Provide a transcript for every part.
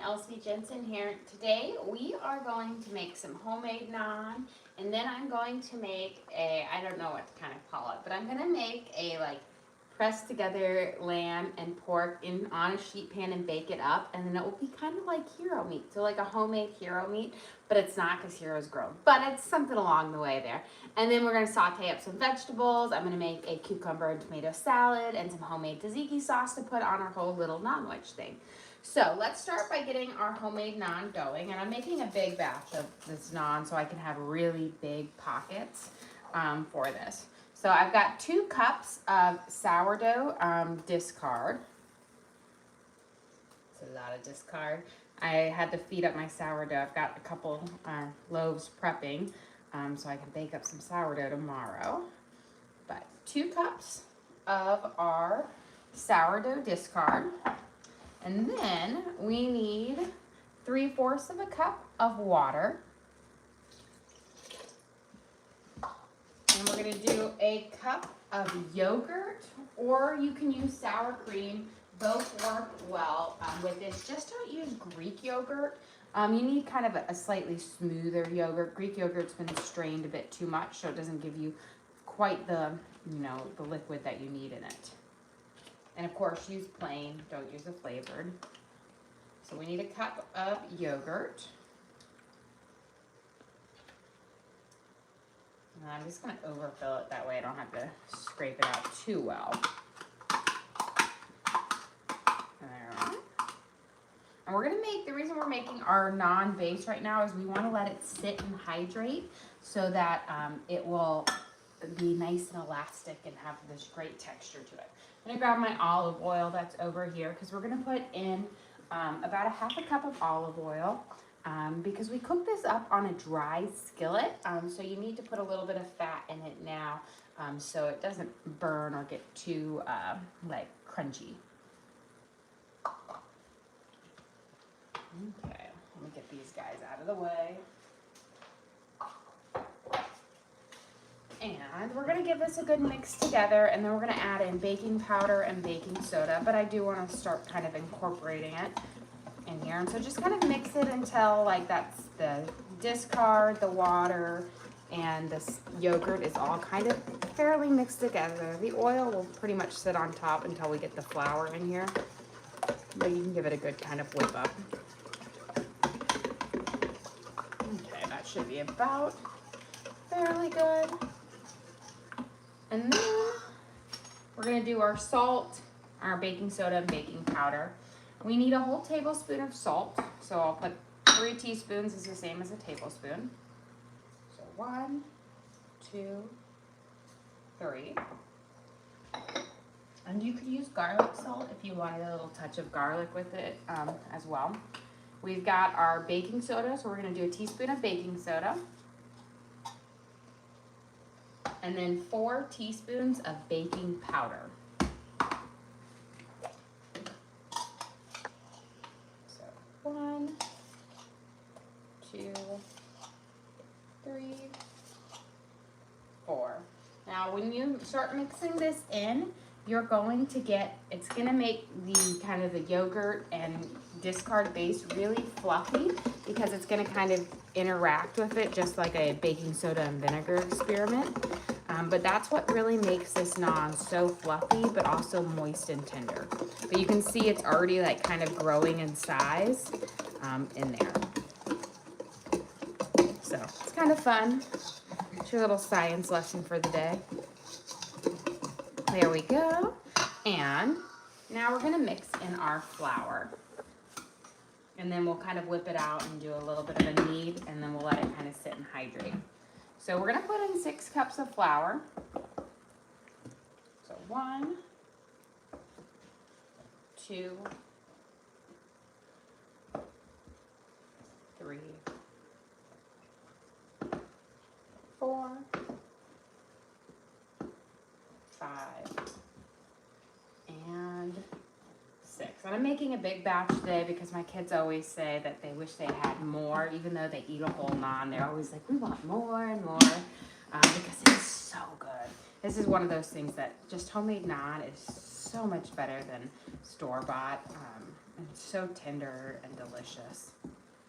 Elsie Jensen here. Today we are going to make some homemade naan, and then I'm going to make I don't know what to kind of call it, but I'm going to make a pressed together lamb and pork on a sheet pan and bake it up, and then it will be kind of like hero meat, so like a homemade hero meat, but it's not because hero's grown, but it's something along the way there. And then we're going to saute up some vegetables. I'm going to make a cucumber and tomato salad and some homemade tzatziki sauce to put on our whole little naan wedge thing. So let's start by getting our homemade naan going, and I'm making a big batch of this naan so I can have really big pockets for this. So I've got 2 cups of sourdough discard. It's a lot of discard. I had to feed up my sourdough. I've got a couple loaves prepping so I can bake up some sourdough tomorrow. But 2 cups of our sourdough discard. And then we need 3/4 of a cup of water. And we're going to do a cup of yogurt, or you can use sour cream. Both work well with this. Just don't use Greek yogurt. You need kind of a slightly smoother yogurt. Greek yogurt's been strained a bit too much, so it doesn't give you quite the, the liquid that you need in it. And of course, use plain, don't use a flavored. So we need a cup of yogurt. And I'm just gonna overfill it, that way I don't have to scrape it out too well. Alright. And we're gonna make, the reason we're making our naan base right now is we wanna let it sit and hydrate so that it will be nice and elastic and have this great texture to it. I'm gonna grab my olive oil that's over here because we're gonna put in about 1/2 cup of olive oil because we cook this up on a dry skillet, so you need to put a little bit of fat in it now so it doesn't burn or get too like crunchy. Okay, let me get these guys out of the way. And we're going to give this a good mix together, and then we're going to add in baking powder and baking soda, but I do want to start kind of incorporating it in here. And so just kind of mix it until like that's the discard, the water, and this yogurt is all kind of fairly mixed together. The oil will pretty much sit on top until we get the flour in here, but you can give it a good kind of whip up. Okay, that should be about fairly good. And then we're going to do our salt, our baking soda, and baking powder. We need a whole tablespoon of salt. So I'll put 3 teaspoons, is the same as a tablespoon. So 1, 2, 3. And you could use garlic salt if you wanted a little touch of garlic with it as well. We've got our baking soda, so we're going to do a teaspoon of baking soda. And then 4 teaspoons of baking powder. So 1, 2, 3, 4. Now when you start mixing this in, you're going to get, it's going to make the kind of the yogurt and discard base really fluffy because it's going to kind of interact with it just like a baking soda and vinegar experiment. But that's what really makes this naan so fluffy, but also moist and tender. But you can see it's already like kind of growing in size in there. So it's kind of fun. It's your little science lesson for the day. There we go. And now we're gonna mix in our flour. And then we'll kind of whip it out and do a little bit of a knead, and then we'll let it kind of sit and hydrate. So we're gonna put in 6 cups of flour. So 1, 2, 3, 4, 5, and 6. And I'm making a big batch today because my kids always say that they wish they had more, even though they eat a whole naan. They're always like, we want more and more because it's so good. This is one of those things that just homemade naan is so much better than store-bought. And it's so tender and delicious.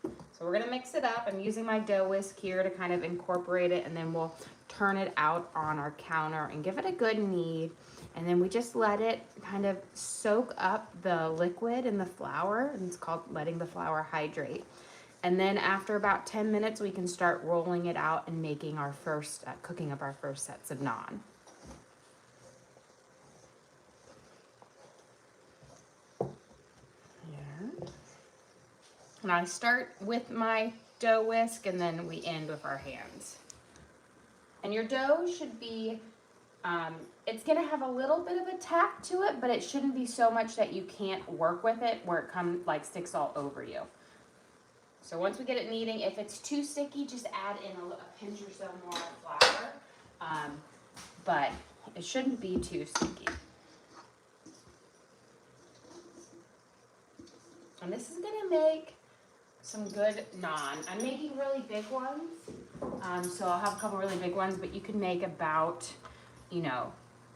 So we're gonna mix it up. I'm using my dough whisk here to kind of incorporate it, and then we'll turn it out on our counter and give it a good knead. And then we just let it kind of soak up the liquid in the flour, and it's called letting the flour hydrate. And then after about 10 minutes, we can start rolling it out and making our first, cooking up our first sets of naan. And I start with my dough whisk, and then we end with our hands. And your dough should be, it's gonna have a little bit of a tack to it, but it shouldn't be so much that you can't work with it where it like sticks all over you. So once we get it kneading, if it's too sticky, just add in a pinch or so more flour. But it shouldn't be too sticky. And this is gonna make some good naan. I'm making really big ones, so I'll have a couple really big ones, but you can make about,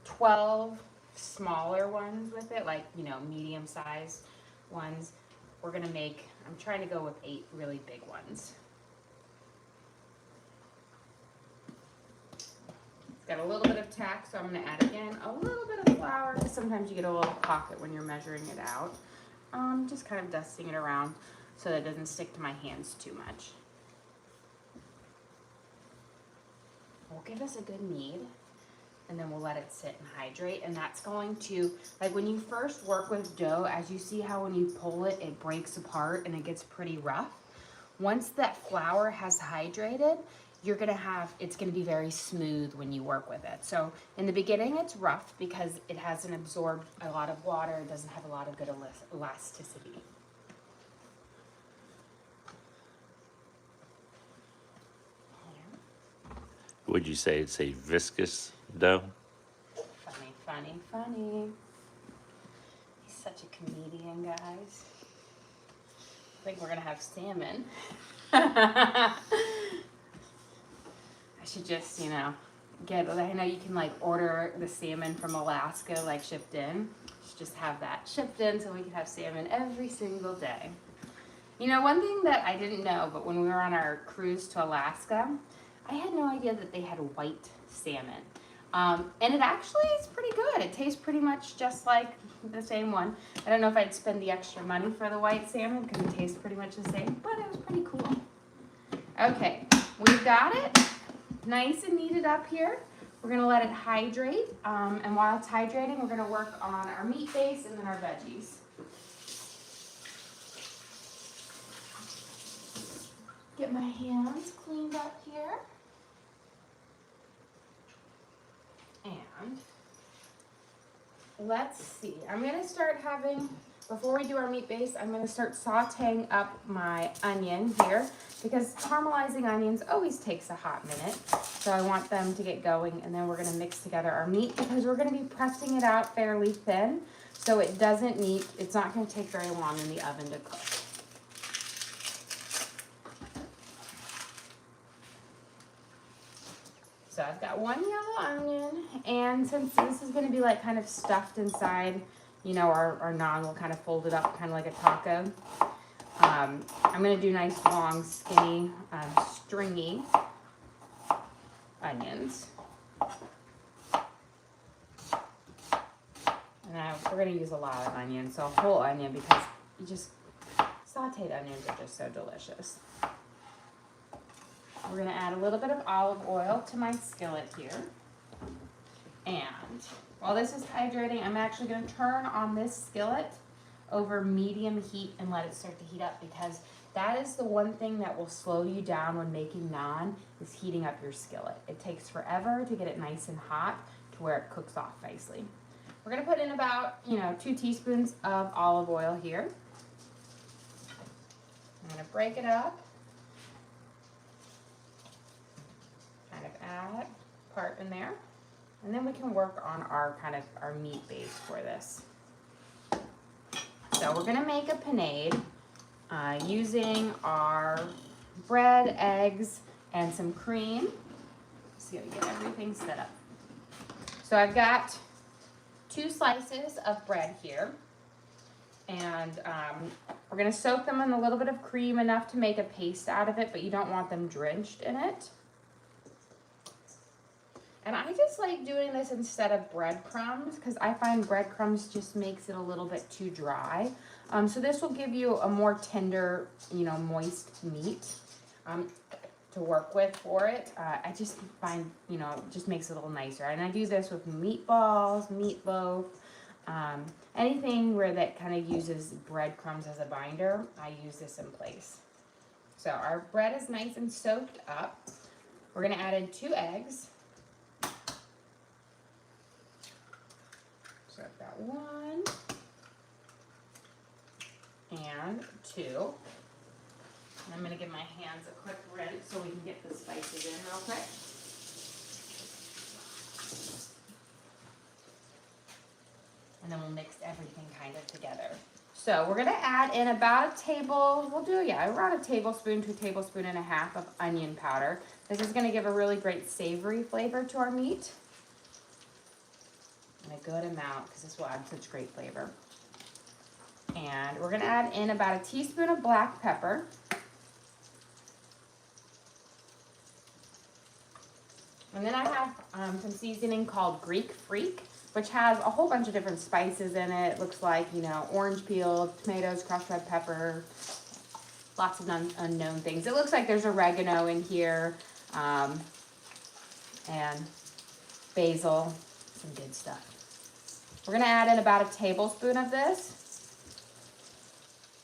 12 smaller ones with it, like, medium sized ones. We're gonna make, I'm trying to go with 8 really big ones. It's got a little bit of tack, so I'm gonna add again a little bit of flour, because sometimes you get a little pocket when you're measuring it out. Just kind of dusting it around so that it doesn't stick to my hands too much. We'll give this a good knead, and then we'll let it sit and hydrate. And that's going to, like when you first work with dough, as you see how when you pull it, it breaks apart and it gets pretty rough. Once that flour has hydrated, it's gonna be very smooth when you work with it. So in the beginning, it's rough because it hasn't absorbed a lot of water. It doesn't have a lot of good elasticity. Would you say it's a viscous dough? Funny, funny, funny. He's such a comedian, guys. I think we're gonna have salmon. I should just, I know you can like order the salmon from Alaska, like shipped in. Should just have that shipped in so we can have salmon every single day. One thing that I didn't know, but when we were on our cruise to Alaska, I had no idea that they had white salmon. And it actually is pretty good. It tastes pretty much just like the same one. I don't know if I'd spend the extra money for the white salmon because it tastes pretty much the same, but it was pretty cool. Okay, we've got it nice and kneaded up here. We're gonna let it hydrate. And while it's hydrating, we're gonna work on our meat base and then our veggies. Get my hands cleaned up here. And let's see, I'm gonna start before we do our meat base, I'm gonna start sauteing up my onion here because caramelizing onions always takes a hot minute. So I want them to get going, and then we're gonna mix together our meat because we're gonna be pressing it out fairly thin. So it's not gonna take very long in the oven to cook. So I've got one yellow onion, and since this is going to be like kind of stuffed inside, our naan, will kind of fold it up kind of like a taco. I'm going to do nice long skinny stringy onions. And we're going to use a lot of onion, so a whole onion, because sauteed onions are just so delicious. We're gonna add a little bit of olive oil to my skillet here. And while this is hydrating, I'm actually gonna turn on this skillet over medium heat and let it start to heat up, because that is the one thing that will slow you down when making naan, is heating up your skillet. It takes forever to get it nice and hot to where it cooks off nicely. We're gonna put in about, 2 teaspoons of olive oil here. I'm gonna break it up. Kind of add part in there, and then we can work on our meat base for this. So we're gonna make a panade using our bread, eggs, and some cream. Let's see how we get everything set up. So I've got 2 slices of bread here. And we're gonna soak them in a little bit of cream, enough to make a paste out of it, but you don't want them drenched in it. And I just like doing this instead of breadcrumbs because I find breadcrumbs just makes it a little bit too dry. So this will give you a more tender, moist meat to work with for it. I just find, it just makes it a little nicer. And I do this with meatballs, meatloaf, anything where that kind of uses breadcrumbs as a binder. I use this in place. So our bread is nice and soaked up. We're gonna add in 2 eggs. So I've got 1 and 2. And I'm gonna give my hands a quick rinse so we can get the spices in real quick. And then we'll mix everything kind of together. So we're gonna add in about around a tablespoon to a tablespoon and a half of onion powder. This is gonna give a really great savory flavor to our meat. And a good amount, because this will add such great flavor. And we're gonna add in about a teaspoon of black pepper. And then I have some seasoning called Greek Freak, which has a whole bunch of different spices in it. It looks like, orange peel, tomatoes, crushed red pepper, lots of unknown things. It looks like there's oregano in here, and basil, some good stuff. We're gonna add in about a tablespoon of this.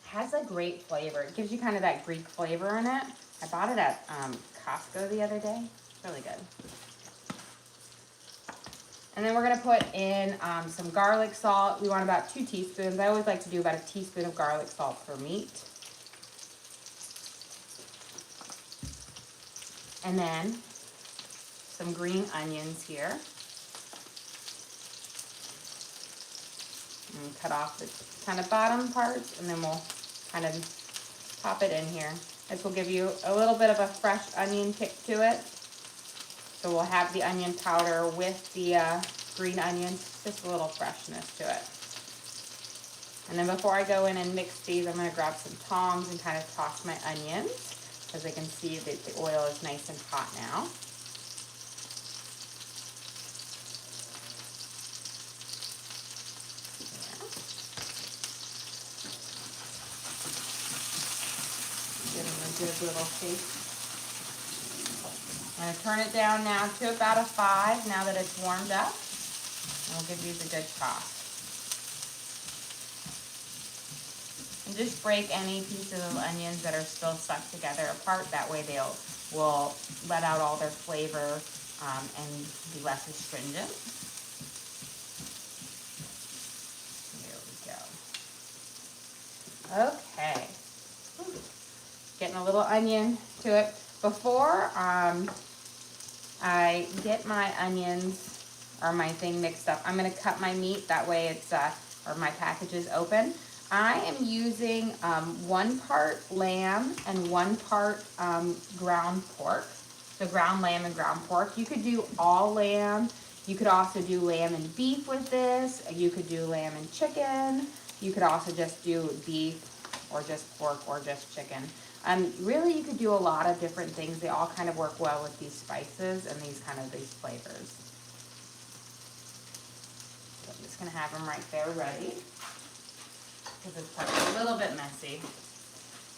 It has a great flavor. It gives you kind of that Greek flavor in it. I bought it at Costco the other day. Really good. And then we're gonna put in some garlic salt. We want about 2 teaspoons. I always like to do about a teaspoon of garlic salt per meat. And then some green onions here. And cut off the kind of bottom parts, and then we'll kind of pop it in here. This will give you a little bit of a fresh onion kick to it. So we'll have the onion powder with the green onions, just a little freshness to it. And then before I go in and mix these, I'm going to grab some tongs and kind of toss my onions, because I can see that the oil is nice and hot now. Give them a good little shake. I'm going to turn it down now to about a 5 now that it's warmed up. And we'll give these a good toss. And just break any pieces of onions that are still stuck together apart. That way will let out all their flavor and be less astringent. There we go. Okay. Getting a little onion to it. Before I get my onions or my thing mixed up, I'm going to cut my meat. That way it's, or my package is open. I am using 1 part lamb and 1 part ground pork. So ground lamb and ground pork. You could do all lamb. You could also do lamb and beef with this. You could do lamb and chicken. You could also just do beef or just pork or just chicken. Really, you could do a lot of different things. They all kind of work well with these spices and these flavors. So I'm just going to have them right there ready, because this part's a little bit messy.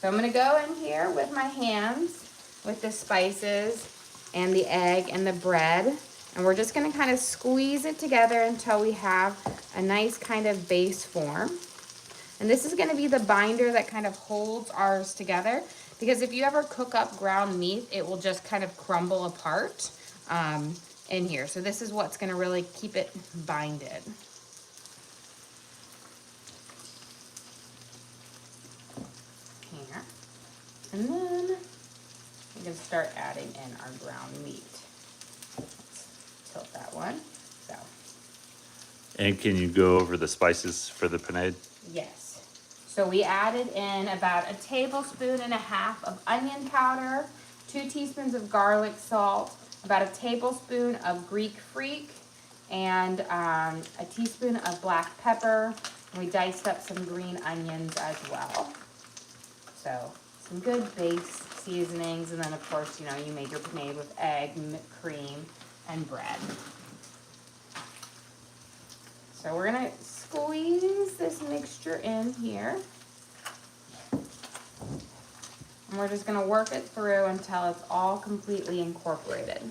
So I'm going to go in here with my hands with the spices and the egg and the bread, and we're just going to kind of squeeze it together until we have a nice kind of base form. And this is going to be the binder that kind of holds ours together, because if you ever cook up ground meat, it will just kind of crumble apart in here. So this is what's going to really keep it binded. Here. And then we can start adding in our ground meat. Let's tilt that one. So. And can you go over the spices for the panade? Yes. So we added in about 1.5 tablespoons of onion powder, 2 teaspoons of garlic salt, about 1 tablespoon of Greek Freak, and a teaspoon of black pepper. And we diced up some green onions as well. So some good base seasonings, and then of course, you know, you made your panade with egg, cream, and bread. So we're gonna squeeze this mixture in here. And we're just gonna work it through until it's all completely incorporated.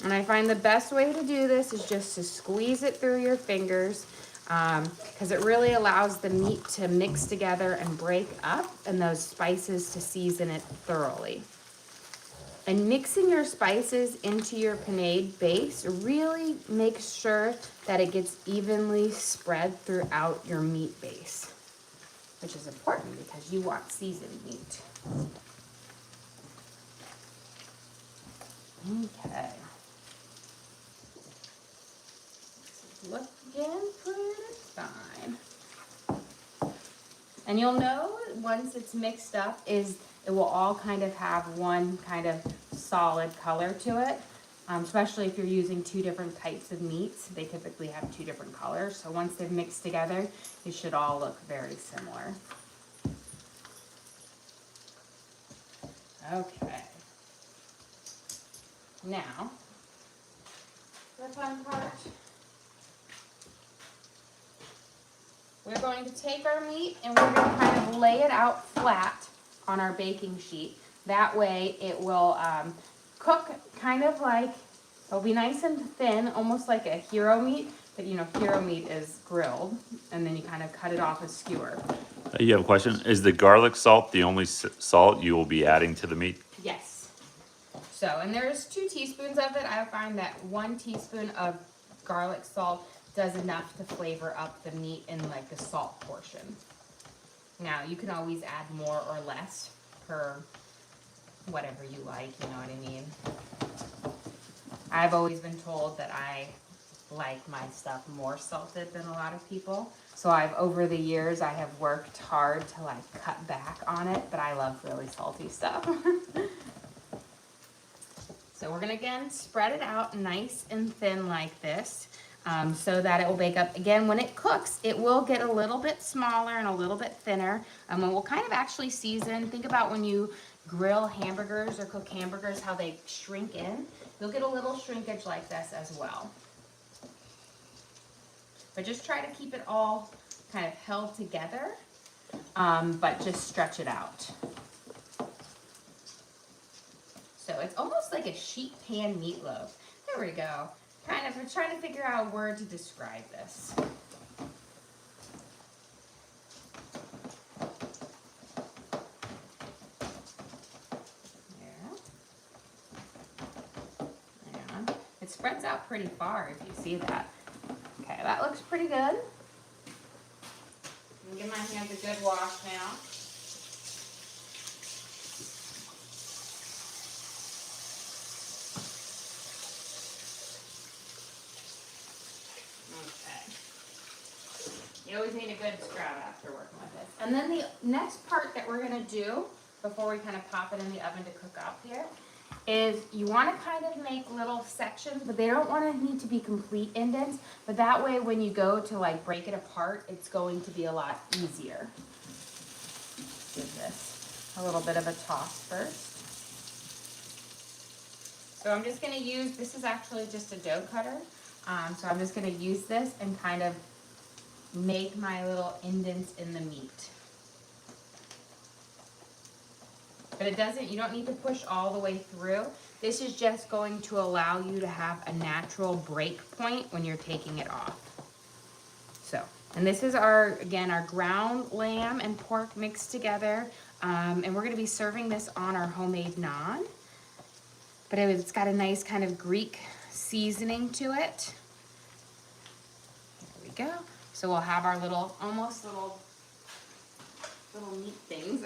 And I find the best way to do this is just to squeeze it through your fingers, because it really allows the meat to mix together and break up, and those spices to season it thoroughly. And mixing your spices into your panade base really makes sure that it gets evenly spread throughout your meat base, which is important because you want seasoned meat. Okay. Looking pretty fine. And you'll know once it's mixed up is it will all kind of have one kind of solid color to it. Especially if you're using two different types of meats, they typically have two different colors. So once they've mixed together, they should all look very similar. Okay. Now, the fun part. We're going to take our meat and we're going to kind of lay it out flat on our baking sheet. That way it will cook kind of like, it'll be nice and thin, almost like a hero meat. But you know, hero meat is grilled, and then you kind of cut it off a skewer. You have a question? Is the garlic salt the only salt you will be adding to the meat? Yes. So, and there's 2 teaspoons of it. I find that 1 teaspoon of garlic salt does enough to flavor up the meat in like the salt portion. Now, you can always add more or less per whatever you like, you know what I mean? I've always been told that I like my stuff more salted than a lot of people. So over the years, I have worked hard to like cut back on it, but I love really salty stuff. So we're gonna again spread it out nice and thin like this, so that it will bake up. Again, when it cooks, it will get a little bit smaller and a little bit thinner. And we'll kind of actually season. Think about when you grill hamburgers or cook hamburgers, how they shrink in. You'll get a little shrinkage like this as well. But just try to keep it all kind of held together, but just stretch it out. So it's almost like a sheet pan meatloaf. There we go. Kind of, we're trying to figure out a word to describe this. Yeah. Yeah. It spreads out pretty far if you see that. Okay, that looks pretty good. I'm gonna give my hands a good wash now. You always need a good scrub after working with this. And then the next part that we're gonna do before we kind of pop it in the oven to cook up here is you want to kind of make little sections, but they don't want to need to be complete indents. But that way when you go to like break it apart, it's going to be a lot easier. Give this a little bit of a toss first. So I'm just gonna use, this is actually just a dough cutter. So I'm just gonna use this and kind of make my little indents in the meat. But it doesn't, you don't need to push all the way through. This is just going to allow you to have a natural break point when you're taking it off. So, and this is our, again, our ground lamb and pork mixed together. And we're gonna be serving this on our homemade naan. But it's got a nice kind of Greek seasoning to it. There we go. So we'll have our little, almost little meat things.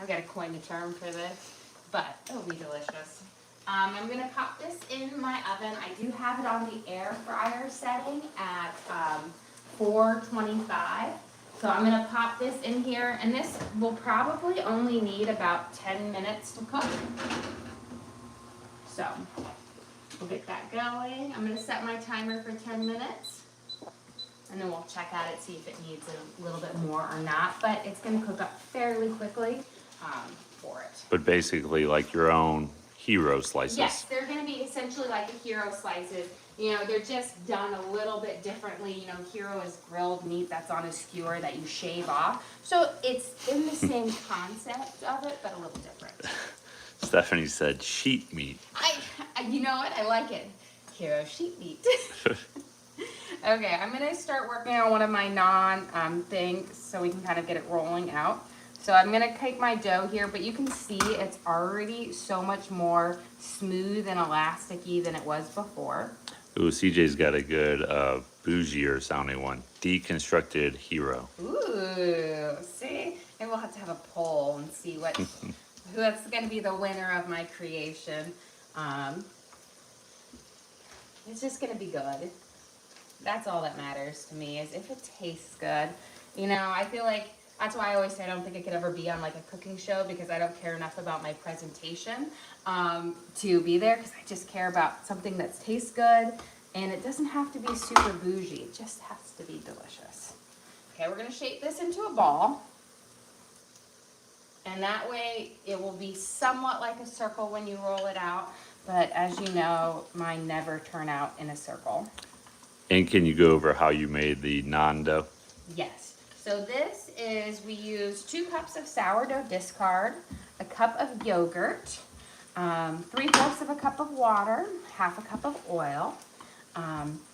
I've got to coin a term for this, but it'll be delicious. I'm gonna pop this in my oven. I do have it on the air fryer setting at 425. So I'm gonna pop this in here, and this will probably only need about 10 minutes to cook. So We'll get that going. I'm gonna set my timer for 10 minutes. And then we'll check at it, see if it needs a little bit more or not. But it's gonna cook up fairly quickly for it. But basically like your own hero slices. Yes, they're gonna be essentially like the hero slices. You know, they're just done a little bit differently. You know, hero is grilled meat that's on a skewer that you shave off. So it's in the same concept of it, but a little different. Stephanie said sheep meat. You know what? I like it. Hero sheep meat. Okay, I'm gonna start working on one of my naan things so we can kind of get it rolling out. So I'm gonna take my dough here, but you can see it's already so much more smooth and elasticy than it was before. Ooh, CJ's got a good bougier sounding one. Deconstructed hero. Ooh, see? Maybe we'll have to have a poll and see what who that's gonna be the winner of my creation. It's just gonna be good. That's all that matters to me, is if it tastes good. You know, I feel like that's why I always say I don't think it could ever be on like a cooking show, because I don't care enough about my presentation to be there, because I just care about something that tastes good, and it doesn't have to be super bougie. It just has to be delicious. Okay, we're gonna shape this into a ball, and that way it will be somewhat like a circle when you roll it out, but as you know, mine never turn out in a circle. And can you go over how you made the naan dough? Yes. So this is, we use 2 cups of sourdough discard, a cup of yogurt, 3/4 of a cup of water, 1/2 a cup of oil.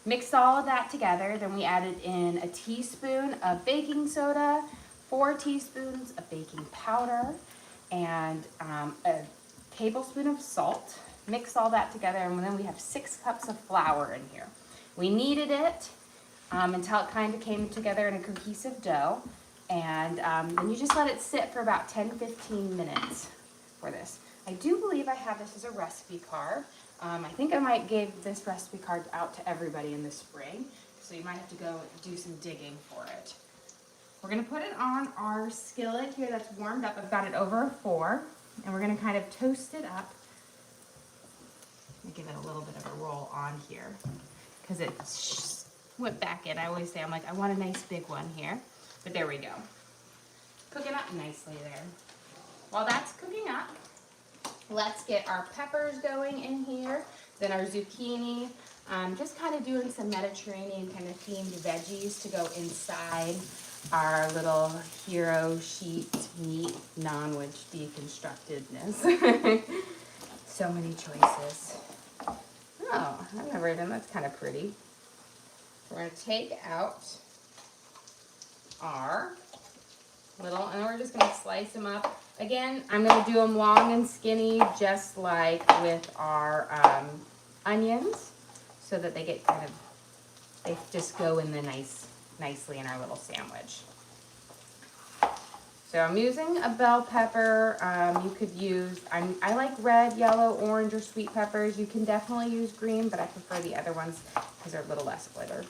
Mixed all of that together. Then we added in a teaspoon of baking soda, 4 teaspoons of baking powder, and a tablespoon of salt. Mix all that together, and then we have 6 cups of flour in here. We kneaded it until it kind of came together in a cohesive dough, and then you just let it sit for about 10-15 minutes for this. I do believe I have this as a recipe card. I think I might give this recipe card out to everybody in the spring, so you might have to go do some digging for it. We're gonna put it on our skillet here that's warmed up. I've got it over a 4, and we're gonna kind of toast it up. Give it a little bit of a roll on here, because it went back in. I always say, I'm like, I want a nice big one here. But there we go. Cooking up nicely there. While that's cooking up, let's get our peppers going in here, then our zucchini. Just kind of doing some Mediterranean kind of themed veggies to go inside our little hero sheet meat non-wedge deconstructedness. So many choices. Oh, I've never even, that's kind of pretty. We're going to take out our little, and we're just going to slice them up. Again, I'm going to do them long and skinny, just like with our onions, so that they get kind of, they just go in the nicely in our little sandwich. So I'm using a bell pepper. You could use, I like red, yellow, orange, or sweet peppers. You can definitely use green, but I prefer the other ones because they're a little less flavored.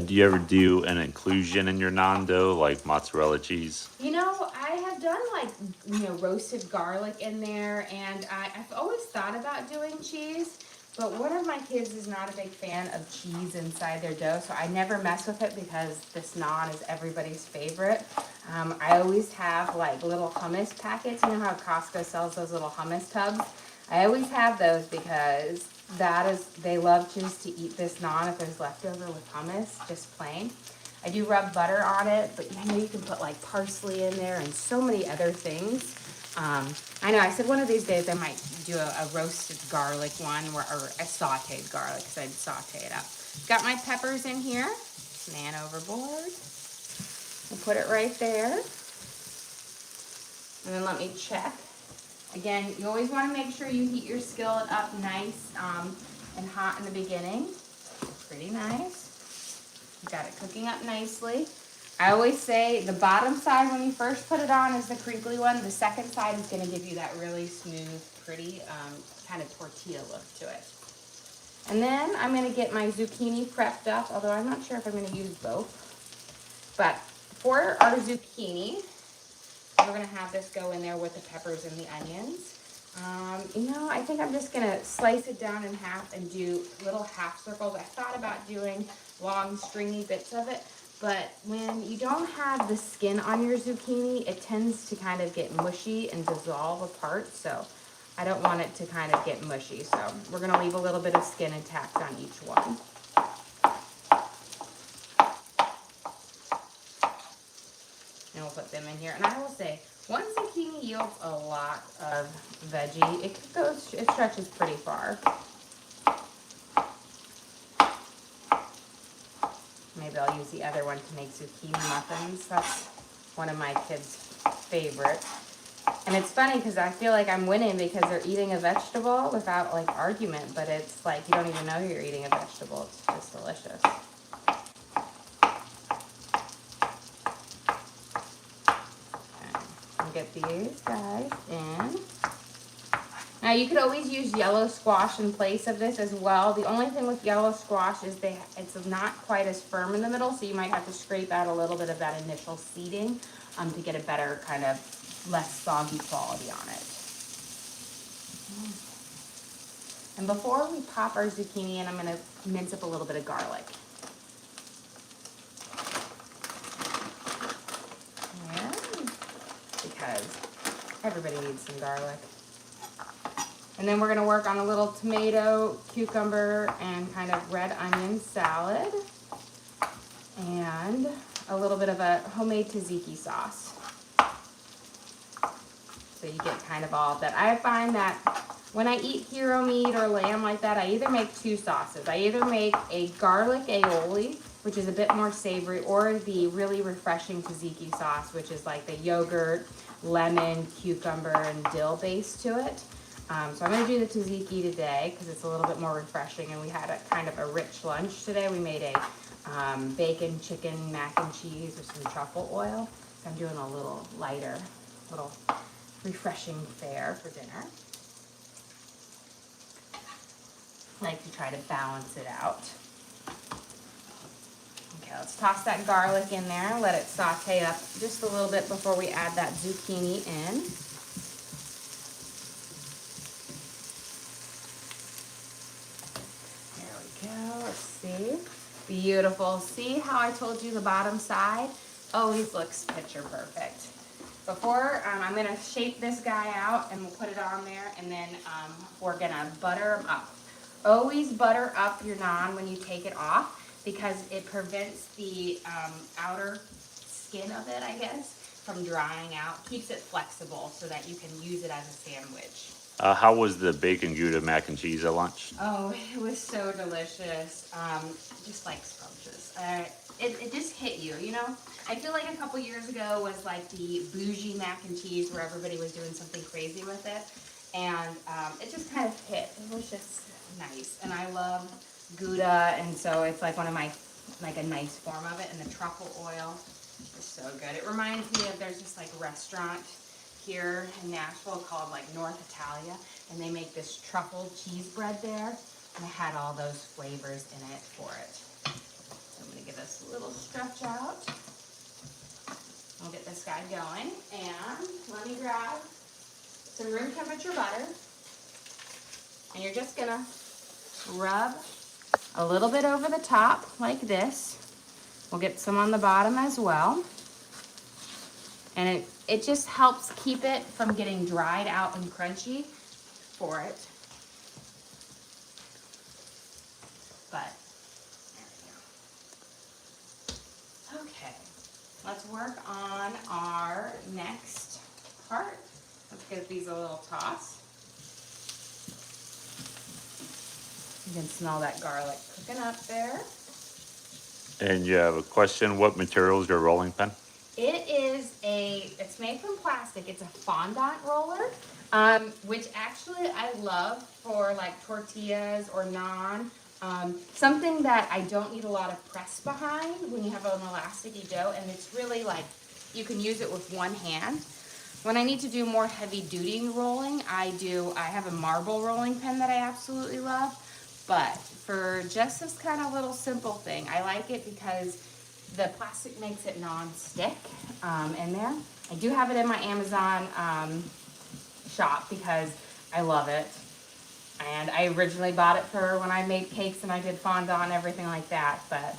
Do you ever do an inclusion in your naan dough, like mozzarella cheese? You know, I have done like, you know, roasted garlic in there, and I've always thought about doing cheese, but one of my kids is not a big fan of cheese inside their dough, so I never mess with it because this naan is everybody's favorite. I always have like little hummus packets. You know how Costco sells those little hummus tubs? I always have those because they love just to eat this naan if there's leftover with hummus, just plain. I do rub butter on it, but I know you can put like parsley in there and so many other things. I know, I said one of these days I might do a roasted garlic one, or a sauteed garlic, because I'd saute it up. Got my peppers in here. Man overboard. I'll put it right there. And then let me check. Again, you always want to make sure you heat your skillet up nice and hot in the beginning. Pretty nice. You got it cooking up nicely. I always say the bottom side when you first put it on is the crinkly one. The second side is going to give you that really smooth, pretty kind of tortilla look to it. And then I'm going to get my zucchini prepped up, although I'm not sure if I'm going to use both. But for our zucchini, we're going to have this go in there with the peppers and the onions. I think I'm just gonna slice it down in half and do little half circles. I thought about doing long stringy bits of it, but when you don't have the skin on your zucchini, it tends to kind of get mushy and dissolve apart, so I don't want it to kind of get mushy. So we're gonna leave a little bit of skin intact on each one. And we'll put them in here. And I will say, one zucchini yields a lot of veggie. It stretches pretty far. Maybe I'll use the other one to make zucchini muffins. That's one of my kids' favorites. And it's funny because I feel like I'm winning because they're eating a vegetable without like argument, but it's like you don't even know you're eating a vegetable. It's just delicious. Get these guys in. Now you could always use yellow squash in place of this as well. The only thing with yellow squash is it's not quite as firm in the middle, so you might have to scrape out a little bit of that initial seeding to get a better kind of less soggy quality on it. And before we pop our zucchini in, I'm going to mince up a little bit of garlic. Because everybody needs some garlic. And then we're gonna work on a little tomato, cucumber, and kind of red onion salad. And a little bit of a homemade tzatziki sauce. So you get kind of all of that. I find that when I eat hero meat or lamb like that, I either make two sauces. I either make a garlic aioli, which is a bit more savory, or the really refreshing tzatziki sauce, which is like the yogurt, lemon, cucumber, and dill base to it. So I'm going to do the tzatziki today because it's a little bit more refreshing, and we had a kind of a rich lunch today. We made a bacon, chicken, mac and cheese with some truffle oil. So I'm doing a little lighter, little refreshing fare for dinner. I like to try to balance it out. Okay, let's toss that garlic in there, let it saute up just a little bit before we add that zucchini in. There we go, let's see. Beautiful. See how I told you the bottom side always looks picture perfect. Before, I'm gonna shape this guy out and we'll put it on there, and then we're gonna butter them up. Always butter up your naan when you take it off, because it prevents the outer skin of it, I guess, from drying out. Keeps it flexible so that you can use it as a sandwich. How was the bacon Gouda mac and cheese at lunch? Oh, it was so delicious. Just like scrumptious. It just hit you, you know? I feel like a couple years ago was like the bougie mac and cheese where everybody was doing something crazy with it. And it just kind of hit. It was just nice. And I love Gouda, and so it's like one of my, like a nice form of it. And the truffle oil is so good. It reminds me of, there's this like restaurant here in Nashville called like North Italia, and they make this truffle cheese bread there, and it had all those flavors in it for it. So I'm gonna give this a little stretch out. I'll get this guy going, and let me grab some room temperature butter, and you're just gonna rub a little bit over the top like this. We'll get some on the bottom as well. And it just helps keep it from getting dried out and crunchy for it. But, there we go. Okay, let's work on our next part. Let's give these a little toss. You can smell that garlic cooking up there. And you have a question, what material is your rolling pin? It's made from plastic. It's a fondant roller, which actually I love for like tortillas or naan. Something that I don't need a lot of press behind when you have an elasticy dough, and it's really like, you can use it with one hand. When I need to do more heavy duty rolling, I have a marble rolling pin that I absolutely love. But for just this kind of little simple thing, I like it because the plastic makes it non-stick in there. I do have it in my Amazon shop because I love it. And I originally bought it for when I made cakes and I did fondant and everything like that, but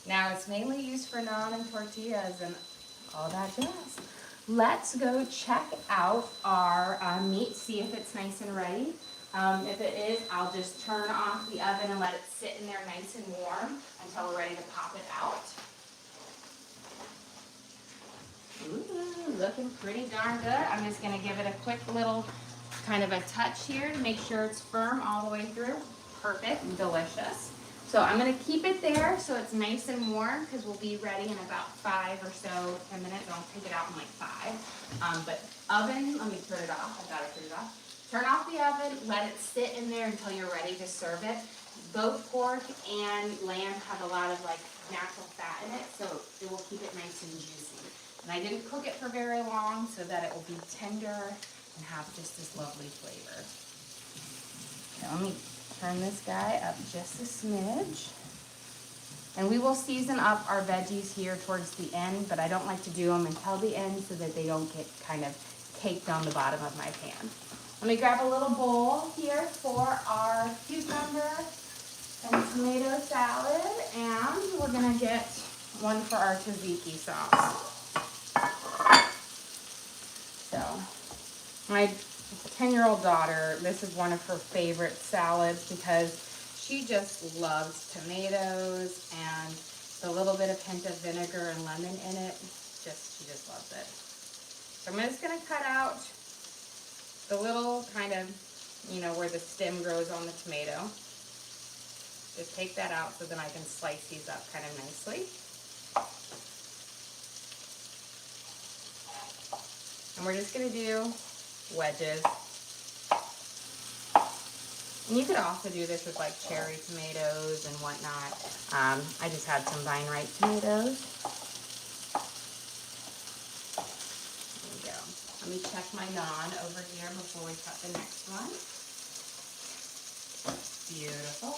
now it's mainly used for naan and tortillas and all that jazz. Let's go check out our meat, see if it's nice and ready. If it is, I'll just turn off the oven and let it sit in there nice and warm until we're ready to pop it out. Ooh, looking pretty darn good. I'm just gonna give it a quick little kind of a touch here to make sure it's firm all the way through. Perfect and delicious. So I'm gonna keep it there so it's nice and warm because we'll be ready in about 5 or so, 10 minutes. I'll take it out in like 5. But oven, let me turn it off. I gotta turn it off. Turn off the oven, let it sit in there until you're ready to serve it. Both pork and lamb have a lot of like natural fat in it, so it will keep it nice and juicy. And I didn't cook it for very long so that it will be tender and have just this lovely flavor. Now let me turn this guy up just a smidge. And we will season up our veggies here towards the end, but I don't like to do them until the end so that they don't get kind of caked on the bottom of my pan. Let me grab a little bowl here for our cucumber and tomato salad, and we're gonna get one for our tzatziki sauce. So, my 10-year-old daughter, this is one of her favorite salads because she just loves tomatoes and the little bit of hint of vinegar and lemon in it. She just loves it. So I'm just gonna cut out the little kind of, you know, where the stem grows on the tomato. Just take that out so then I can slice these up kind of nicely. And we're just gonna do wedges. And you could also do this with like cherry tomatoes and whatnot. I just had some vine ripe tomatoes. There we go. Let me check my naan over here before we cut the next one. Beautiful.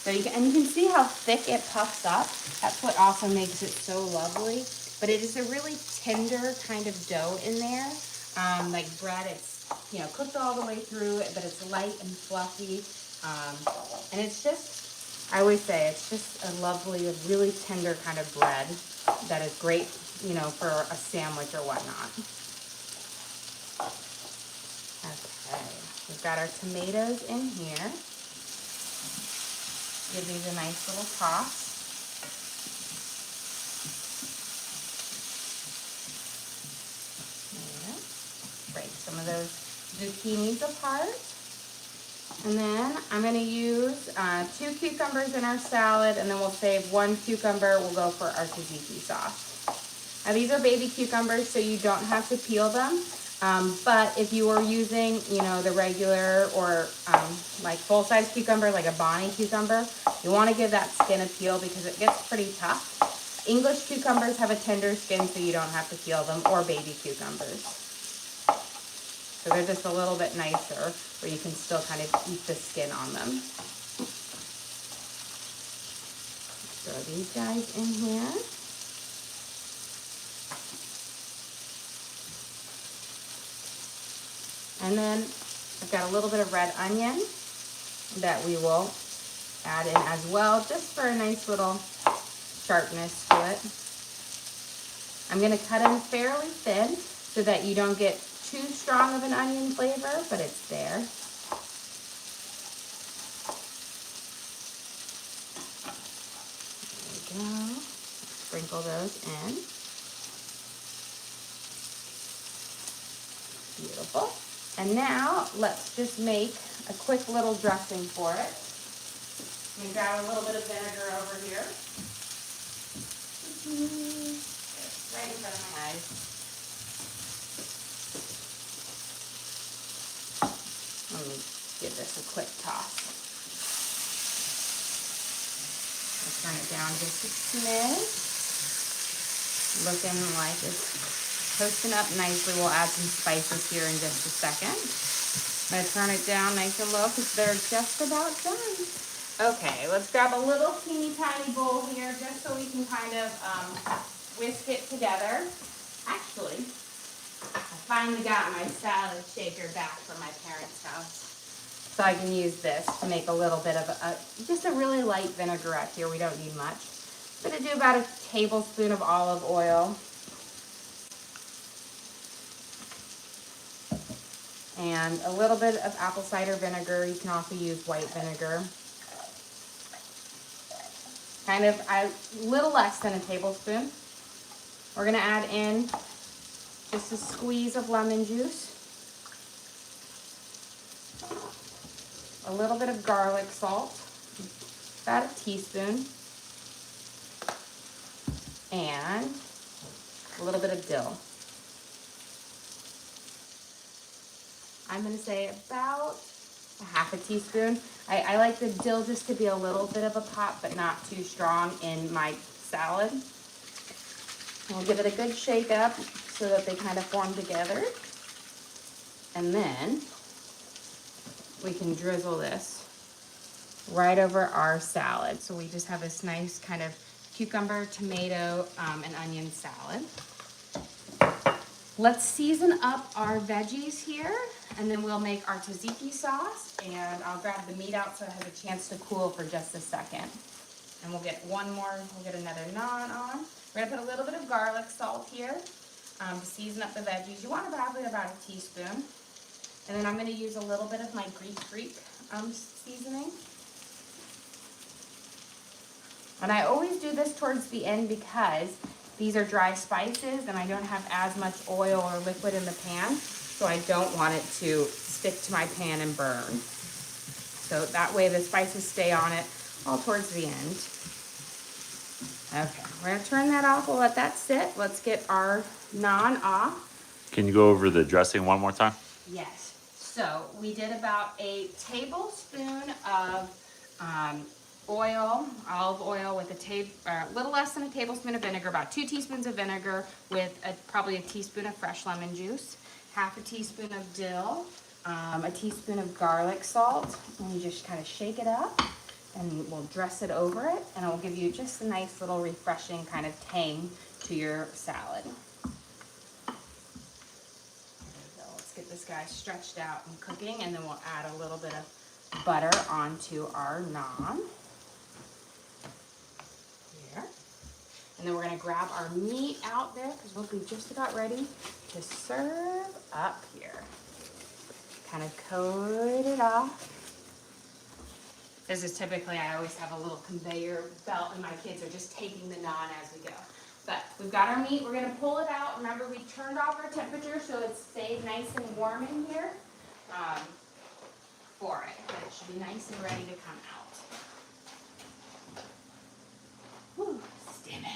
So you can see how thick it puffs up. That's what also makes it so lovely. But it is a really tender kind of dough in there. Like bread, it's, you know, cooked all the way through it, but it's light and fluffy. And it's just, I always say, it's just a lovely, a really tender kind of bread that is great, you know, for a sandwich or whatnot. Okay, we've got our tomatoes in here. Give these a nice little toss. Break some of those zucchinis apart. And then I'm going to use 2 cucumbers in our salad, and then we'll save 1 cucumber. We'll go for our tzatziki sauce. Now these are baby cucumbers, so you don't have to peel them. But if you were using, you know, the regular or like full-size cucumber, like a Bonnie cucumber, you want to give that skin a peel because it gets pretty tough. English cucumbers have a tender skin, so you don't have to peel them, or baby cucumbers. So they're just a little bit nicer, where you can still kind of eat the skin on them. Throw these guys in here. And then I've got a little bit of red onion that we will add in as well, just for a nice little sharpness to it. I'm going to cut them fairly thin so that you don't get too strong of an onion flavor, but it's there. There we go. Sprinkle those in. Beautiful. And now let's just make a quick little dressing for it. I'm going to grab a little bit of vinegar over here. Right in front of my eyes. Let me give this a quick toss. I'll turn it down just a smidge. Looking like it's toasting up nicely. We'll add some spices here in just a second. I'm going to turn it down nice and low because they're just about done. Okay, let's grab a little teeny tiny bowl here just so we can kind of whisk it together. Actually, I finally got my salad shaker back from my parents' house. So I can use this to make a little bit of just a really light vinaigrette here. We don't need much. I'm gonna do about a tablespoon of olive oil. And a little bit of apple cider vinegar. You can also use white vinegar. Kind of a little less than a tablespoon. We're gonna add in just a squeeze of lemon juice. A little bit of garlic salt, about a teaspoon. And a little bit of dill. I'm gonna say about a half a teaspoon. I like the dill just to be a little bit of a pop, but not too strong in my salad. We'll give it a good shake up so that they kind of form together. And then we can drizzle this right over our salad. So we just have this nice kind of cucumber, tomato, and onion salad. Let's season up our veggies here, and then we'll make our tzatziki sauce, and I'll grab the meat out so it has a chance to cool for just a second. And we'll get we'll get another naan on. We're gonna put a little bit of garlic salt here to season up the veggies. You want probably about a teaspoon. And then I'm gonna use a little bit of my Greek seasoning. And I always do this towards the end because these are dry spices and I don't have as much oil or liquid in the pan, so I don't want it to stick to my pan and burn. So that way the spices stay on it all towards the end. Okay, we're gonna turn that off. We'll let that sit. Let's get our naan off. Can you go over the dressing one more time? Yes. So we did about a tablespoon of olive oil with a little less than a tablespoon of vinegar, about 2 teaspoons of vinegar with probably a teaspoon of fresh lemon juice, half a teaspoon of dill, a teaspoon of garlic salt, and you just kind of shake it up and we'll dress it over it, and it will give you just a nice little refreshing kind of tang to your salad. Let's get this guy stretched out and cooking, and then we'll add a little bit of butter onto our naan. Here. And then we're gonna grab our meat out there because we'll be just about ready to serve up here. Kind of coat it off. This is typically, I always have a little conveyor belt and my kids are just taking the naan as we go. But we've got our meat, we're gonna pull it out. Remember, we turned off our temperature so it stayed nice and warm in here for it. But it should be nice and ready to come out. Whew, steamy.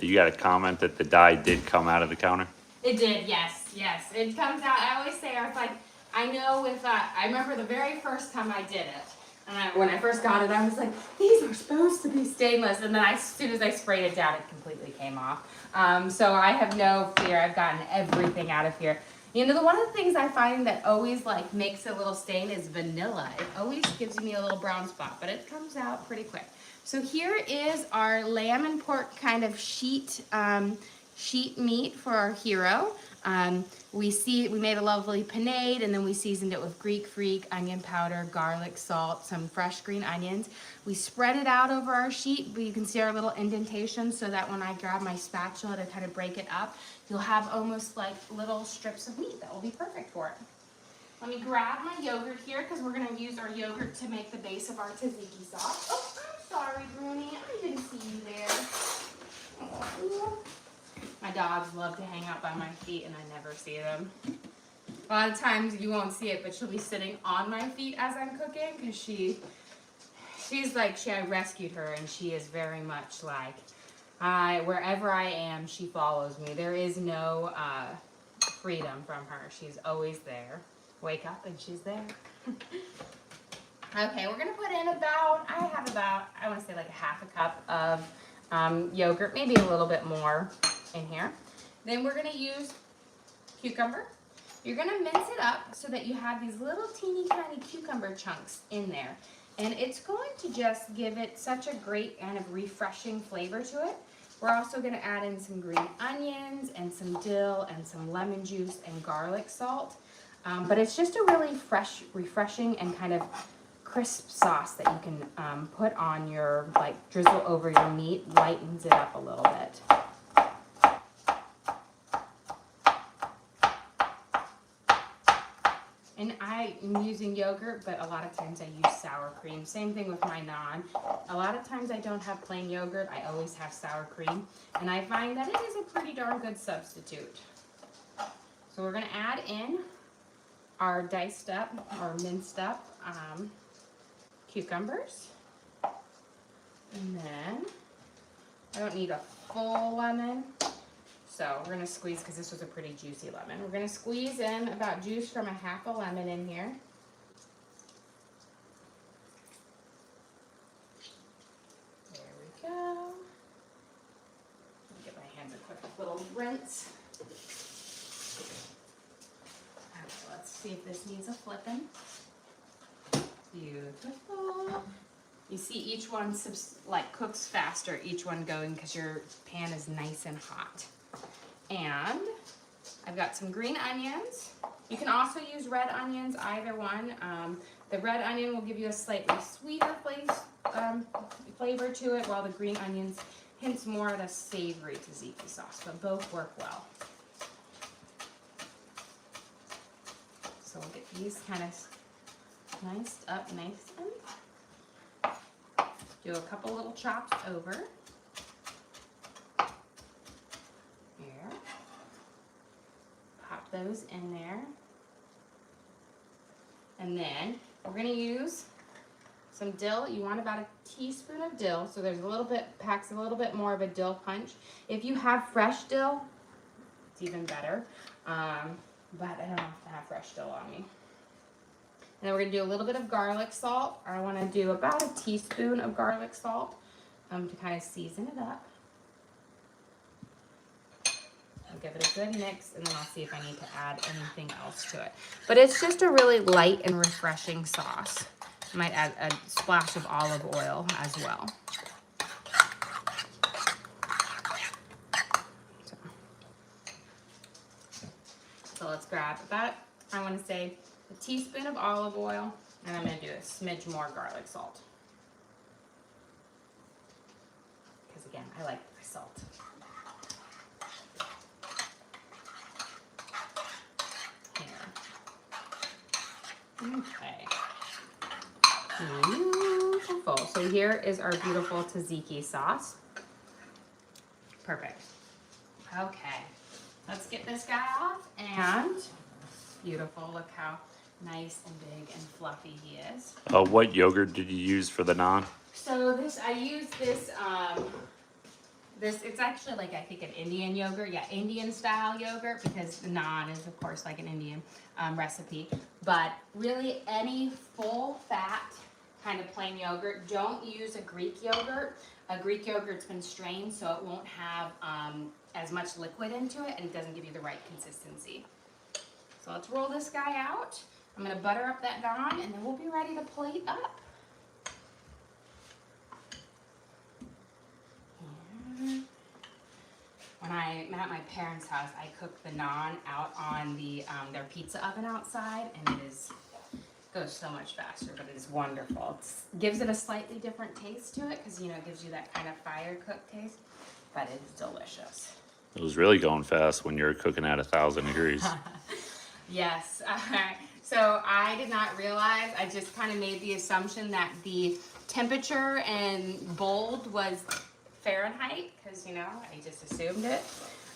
You got a comment that the dye did come out of the counter? It did, yes, yes. It comes out, I always say, I was like, I know if, I remember the very first time I did it. And when I first got it, I was like, these are supposed to be stainless. And then as soon as I sprayed it down, it completely came off. So I have no fear. I've gotten everything out of here. You know, one of the things I find that always like makes a little stain is vanilla. It always gives me a little brown spot, but it comes out pretty quick. So here is our lamb and pork kind of sheet meat for our hero. We made a lovely panade, and then we seasoned it with Greek freak, onion powder, garlic, salt, some fresh green onions. We spread it out over our sheet, but you can see our little indentation so that when I grab my spatula to kind of break it up, you'll have almost like little strips of meat that will be perfect for it. Let me grab my yogurt here because we're going to use our yogurt to make the base of our tzatziki sauce. Oh, I'm sorry, Bruni. I didn't see you there. Oh. My dogs love to hang out by my feet and I never see them. A lot of times you won't see it, but she'll be sitting on my feet as I'm cooking because she's like, I rescued her and she is very much like, wherever I am, she follows me. There is no freedom from her. She's always there. Wake up and she's there. Okay, we're gonna put in I want to say like a half a cup of yogurt, maybe a little bit more in here. Then we're going to use cucumber. You're going to mince it up so that you have these little teeny tiny cucumber chunks in there. And it's going to just give it such a great kind of refreshing flavor to it. We're also gonna add in some green onions and some dill and some lemon juice and garlic salt. But it's just a really fresh, refreshing and kind of crisp sauce that you can put on your, like drizzle over your meat, lightens it up a little bit. And I'm using yogurt, but a lot of times I use sour cream. Same thing with my naan. A lot of times I don't have plain yogurt, I always have sour cream. And I find that it is a pretty darn good substitute. So we're gonna add in our diced up or minced up cucumbers. And then, I don't need a full lemon. So we're gonna squeeze, because this was a pretty juicy lemon. We're gonna squeeze in about juice from a half a lemon in here. There we go. Let me get my hands a quick little rinse. Okay, let's see if this needs a flipping. Beautiful. You see each one like cooks faster, each one going, because your pan is nice and hot. And I've got some green onions. You can also use red onions, either one. The red onion will give you a slightly sweeter flavor to it, while the green onions hints more at a savory tzatziki sauce, but both work well. So we'll get these kind of sliced up nice and do a couple little chops over. Those in there, and then we're going to use some dill. You want about a teaspoon of dill, so there's a little bit, packs a little bit more of a dill punch. If you have fresh dill, it's even better, but I don't have to have fresh dill on me. And then we're going to do a little bit of garlic salt. I want to do about a teaspoon of garlic salt to kind of season it up. I'll give it a good mix, and then I'll see if I need to add anything else to it. But it's just a really light and refreshing sauce. I might add a splash of olive oil as well. So let's grab about, I want to say, a teaspoon of olive oil, and I'm going to do a smidge more garlic salt. Because again, I like my salt. Okay. Beautiful. So here is our beautiful tzatziki sauce. Perfect. Okay. Let's get this guy off. And beautiful. Look how nice and big and fluffy he is. What yogurt did you use for the naan? So I use this, it's actually like, I think, an Indian yogurt. Yeah, Indian style yogurt, because the naan is, of course, like an Indian recipe. But really, any full fat kind of plain yogurt, don't use a Greek yogurt. A Greek yogurt's been strained, so it won't have as much liquid into it, and it doesn't give you the right consistency. So let's roll this guy out. I'm going to butter up that naan, and then we'll be ready to plate up. When I'm at my parents' house, I cook the naan out on their pizza oven outside, and it goes so much faster, but it is wonderful. It gives it a slightly different taste to it, because, you know, it gives you that kind of fire cooked taste, but it's delicious. It was really going fast when you were cooking at 1,000 degrees. Yes. So I did not realize, I just kind of made the assumption that the temperature and bold was Fahrenheit, because, you know, I just assumed it.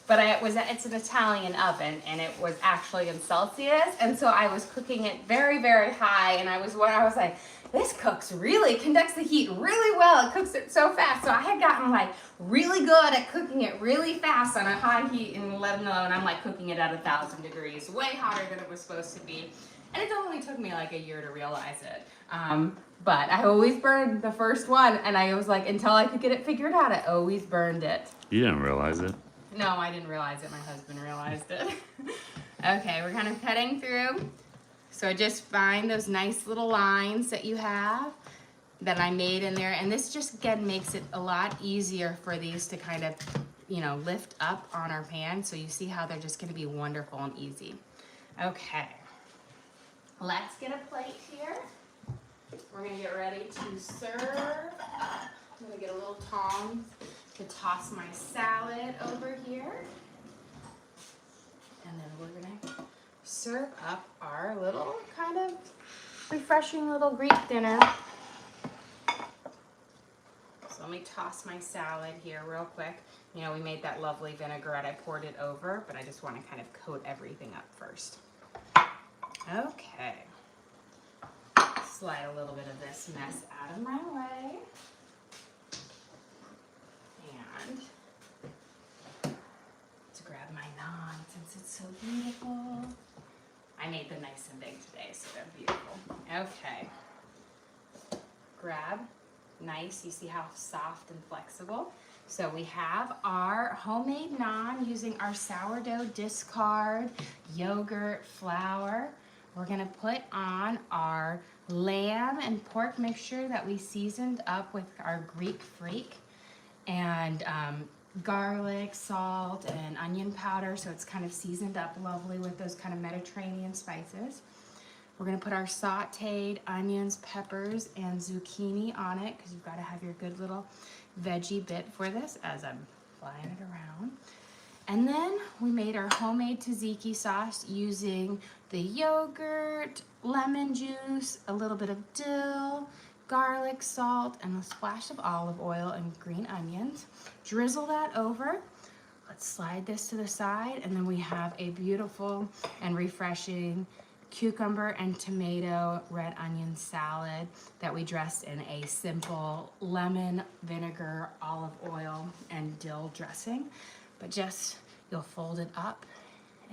But it's an Italian oven, and it was actually in Celsius, and so I was cooking it very, very high, and I was like, this conducts the heat really well. It cooks it so fast. So I had gotten like really good at cooking it really fast on a high heat and letting alone I'm like cooking it at 1,000 degrees, way hotter than it was supposed to be. And it only took me like a year to realize it. But I always burned the first one, and I was like, until I could get it figured out, I always burned it. You didn't realize it? No, I didn't realize it. My husband realized it. Okay, we're kind of cutting through. So just find those nice little lines that you have. that I made in there. And this just again makes it a lot easier for these to kind of, you know, lift up on our pan. So you see how they're just gonna be wonderful and easy. Okay, let's get a plate here. We're gonna get ready to serve. I'm gonna get a little tongs to toss my salad over here. And then we're gonna serve up our little kind of refreshing little Greek dinner. So let me toss my salad here real quick. You know, we made that lovely vinaigrette. I poured it over, but I just want to kind of coat everything up first. Okay. Slide a little bit of this mess out of my way. And to grab my naan since it's so beautiful. I made them nice and big today, so they're beautiful. Okay. Grab. Nice. You see how soft and flexible. So we have our homemade naan using our sourdough discard, yogurt, flour. We're going to put on our lamb and pork mixture that we seasoned up with our Greek freak, and garlic, salt, and onion powder, so it's kind of seasoned up lovely with those kind of Mediterranean spices. We're gonna put our sauteed onions, peppers, and zucchini on it, because you've got to have your good little veggie bit for this as I'm flying it around. And then we made our homemade tzatziki sauce using the yogurt, lemon juice, a little bit of dill, garlic, salt, and a splash of olive oil and green onions. Drizzle that over. Let's slide this to the side, and then we have a beautiful and refreshing cucumber and tomato red onion salad that we dressed in a simple lemon, vinegar, olive oil, and dill dressing. But just, you'll fold it up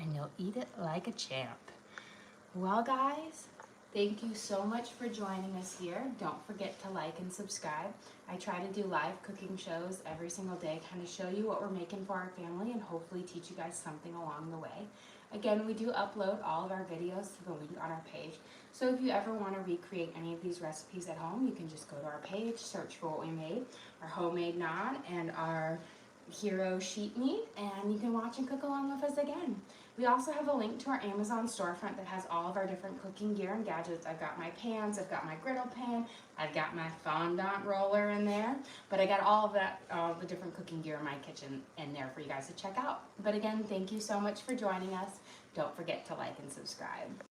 and you'll eat it like a champ. Well, guys, thank you so much for joining us here. Don't forget to like and subscribe. I try to do live cooking shows every single day, kind of show you what we're making for our family and hopefully teach you guys something along the way. Again, we do upload all of our videos to the link on our page. So if you ever want to recreate any of these recipes at home, you can just go to our page, search for what we made, our homemade naan and our hero sheet meat, and you can watch and cook along with us again. We also have a link to our Amazon storefront that has all of our different cooking gear and gadgets. I've got my pans, I've got my griddle pan, I've got my fondant roller in there, but I got all of that, all the different cooking gear in my kitchen in there for you guys to check out. But again, thank you so much for joining us. Don't forget to like and subscribe.